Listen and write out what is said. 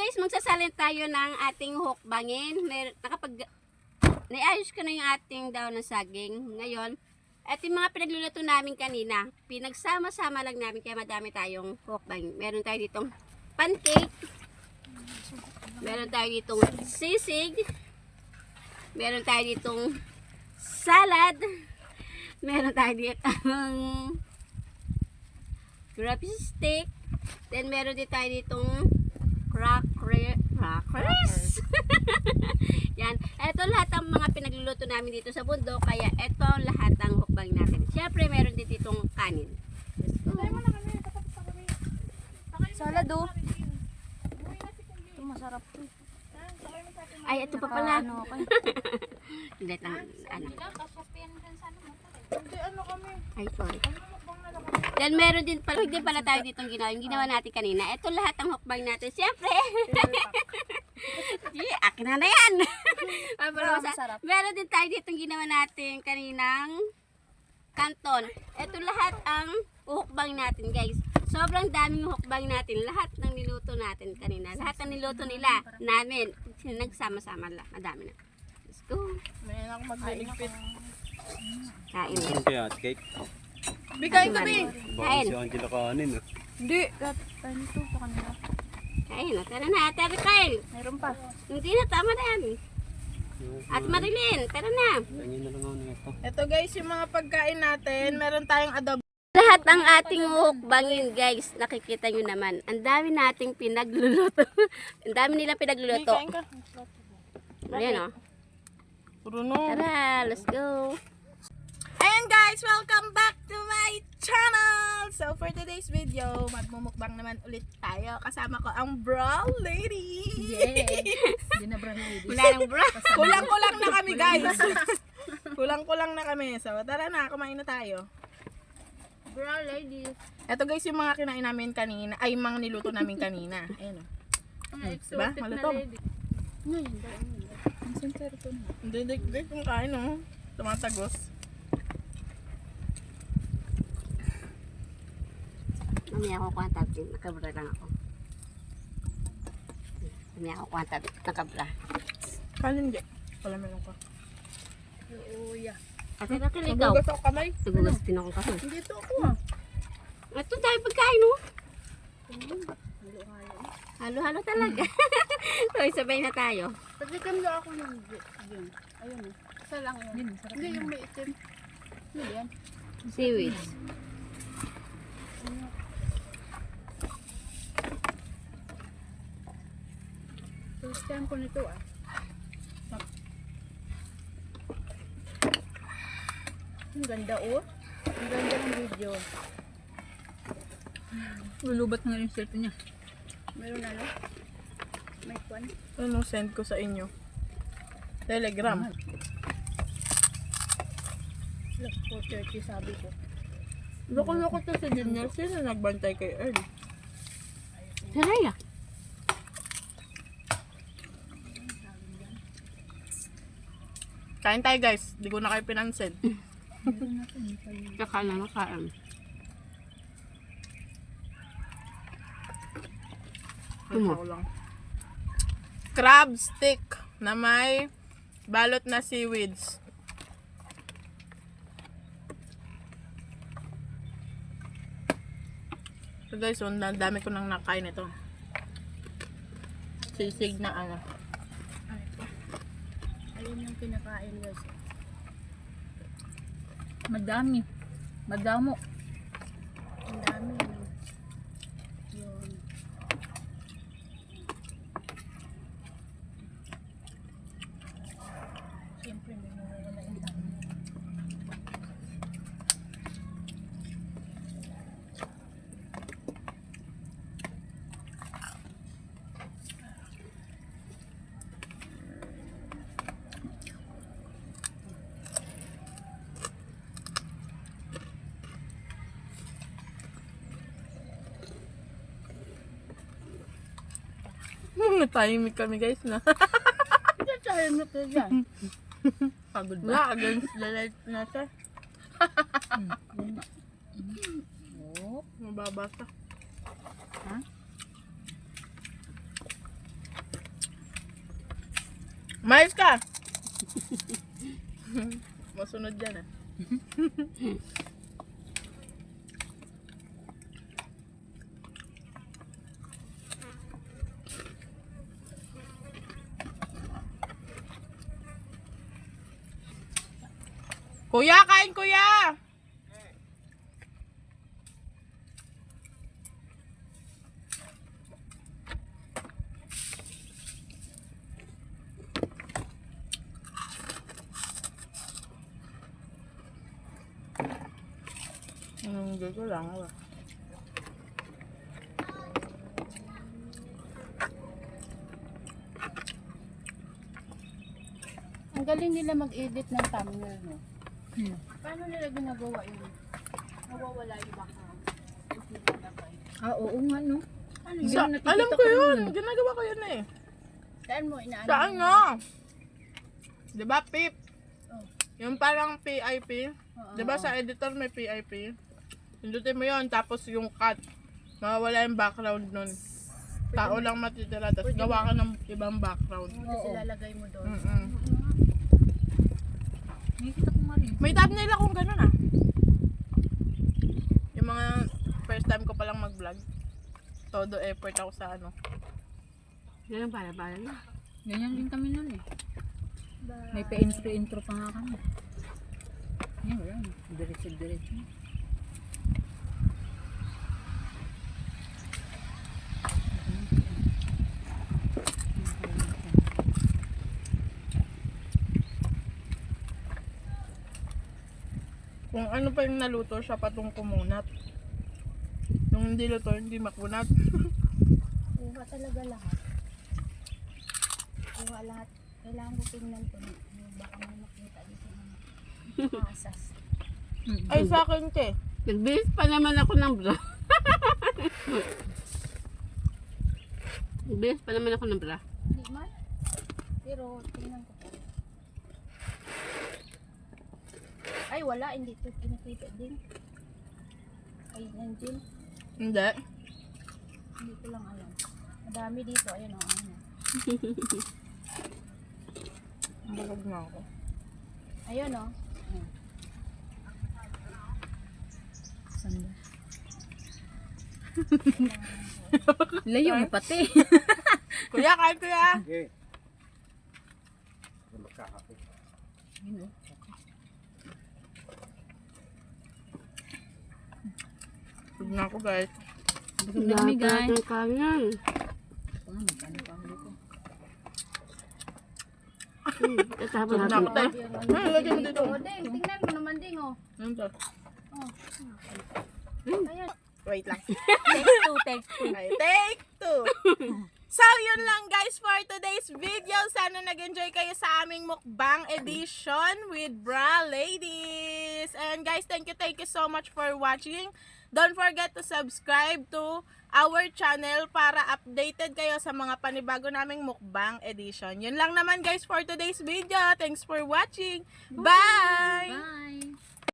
guys, magsasalin tayo ng ating hukbangin. Naayos ko na yung ating daon ng saging. Ngayon, at yung mga pinagluluto namin kanina, pinagsama-sama lang namin kaya madami tayong hukbangin. Meron tayo ditong pancake. Meron tayo ditong sisig. Meron tayo ditong salad. Meron tayo ditong grapes stick. Then meron din tayo ditong crackers. Yan. Ito lahat ang mga pinagluluto namin dito sa bundok. Kaya ito lahat ang hukbang natin. Siyempre meron din ditong kanin. Salad oh. Ito masarap to. Ay, ito pa pala. Okay. Hindi lang. Ano. Hindi, ano kami? Ay, sorry. Then meron din pala tayo ditong ginawa. Yung ginawa natin kanina. Ito lahat ang hukbang natin. Siyempre. Akin na yan. Masarap. Meron din tayo ditong ginawa natin kaninang kanton. Ito lahat ang hukbang natin, guys. Sobrang daming hukbang natin. Lahat ng niluto natin kanina. Lahat ng niluto nila namin. Nagsama-sama lang. Madami na. Let's go. May ako magliligpit. Kain. Ano kaya at cake? Bigay kami! Baka si Angela kanin. Hindi. Kain ito sa kanila. Kain na. Tara na. Tara, Kyle. Mayroon pa. Hindi na. Tama na yan. At Marilyn. Tara na. Tingin na lang ako nito. Ito guys, yung mga pagkain natin, meron tayong adobo. Lahat ang ating hukbangin, guys. Nakikita nyo naman. Ang dami nating pinagluluto. Ang dami nilang pinagluluto. Kain ka. Ayan, oh. Puro no. Tara, let's go. Ayan guys, welcome back to my channel! So for today's video, magmumukbang naman ulit tayo. Kasama ko ang Brawl Lady! Hindi na brand lady. Wala nang bra. Kulang-kulang na kami guys! Kulang-kulang na kami. So tara na, kumain na tayo. Bra, lady. Ito guys yung mga kinain namin kanina, ay mga niluto namin kanina. Ayan o. Diba? Malutong. Hindi, dikdik yung kain o. Tumatagos. Mamaya ako kuwantab din. Nakabra lang ako. Mamaya ako kuwantab. Nakabra. Kanin di. Wala meron ko. At ito ikaw. Magugas ako kamay. Nagugas din ako kasi. Dito ako ah. Ito tayo pagkain, no? Halo-halo talaga. So, sabay na tayo. Pagkikam lang ako ng yun. Ayun eh. Isa lang yun. Hindi yung may itim. Ano yan? Seaweeds. First time ko nito ah. Ang ganda oh. Ang ganda ng video. Lulubat nga yung cellphone niya. Meron na lang. May kwan. Ano send ko sa inyo? Telegram. Look, 4:30 sabi ko. Loko-loko to si Junior. Sino nagbantay kay Earl? Saraya. Kain tayo guys. Di ko na kayo pinansin. Kakain na nakain. Ako lang. Crab stick na may balot na seaweeds. So guys, ang dami ko nang nakain ito. Sisig na ano. Ayun yung pinakain guys. Madami. Madamo. Ang dami. Yun. Siyempre may nawawala yung dami. Natahimik kami guys na. Tayo na kayo dyan. Pagod ba? Against the light natin. Oh. Mababasa. Ha? Mais ka! Masunod dyan ah. Kuya, kain kuya! Hindi ko lang. Ang galing nila mag-edit ng thumbnail, no? Paano nila ginagawa yun? Nawawala yung background. Oo nga, no? Ano Sa, yun? alam ko yun. Ginagawa ko yun eh. Saan mo inaano? Sa ano? Diba, Pip? Oh. Yung parang PIP. Oo. Diba sa editor may PIP? Pindutin mo yun, tapos yung cut. Mawawala yung background nun. Tao lang matitira, tapos gawa ka ng ibang background. Tapos ilalagay mo doon. Nakikita ko nga rin. May thumbnail akong ganun ah. Yung mga first time ko palang mag-vlog. Todo effort ako sa ano. Yan ang para na. Ganyan din kami nun eh. May pa-intro pa nga kami. Yan, wala. Diretso. Kung ano pa yung naluto, siya patong kumunat. Yung hindi luto, hindi makunat. Kuha talaga lahat. Kuha lahat. Kailangan ko tingnan ko. Baka may makita dito ng asas. Ay, sa akin, te. Nagbihis pa naman ako ng bra. Nagbihis pa naman ako ng bra. Hindi man. Pero tingnan ko po. Ay, wala. Hindi ito pinakita din. Ay, nandiyan. Hindi. Hindi ko lang alam. Madami dito. Ayan o. Bulog na ako. Ayun o. Saan ba? Layo mo pati. Kuya, kain kuya! Okay. Yun, oh. Bulog na ako, guys. Busog na kami, guys. ng kanan. Magkano pa ako dito? Kasama Bulog na natin. ako, te. Ay, lagyan mo dito. O, Ding. Tingnan mo naman, Ding o. Ano to? Ayan. Wait lang. Take two. Okay, take two. So, yun lang guys for today's video. Sana nag-enjoy kayo sa aming mukbang edition with Bra Ladies. And guys, thank you so much for watching. Don't forget to subscribe to our channel para updated kayo sa mga panibago naming mukbang edition. Yun lang naman guys for today's video. Thanks for watching. Bye! Bye!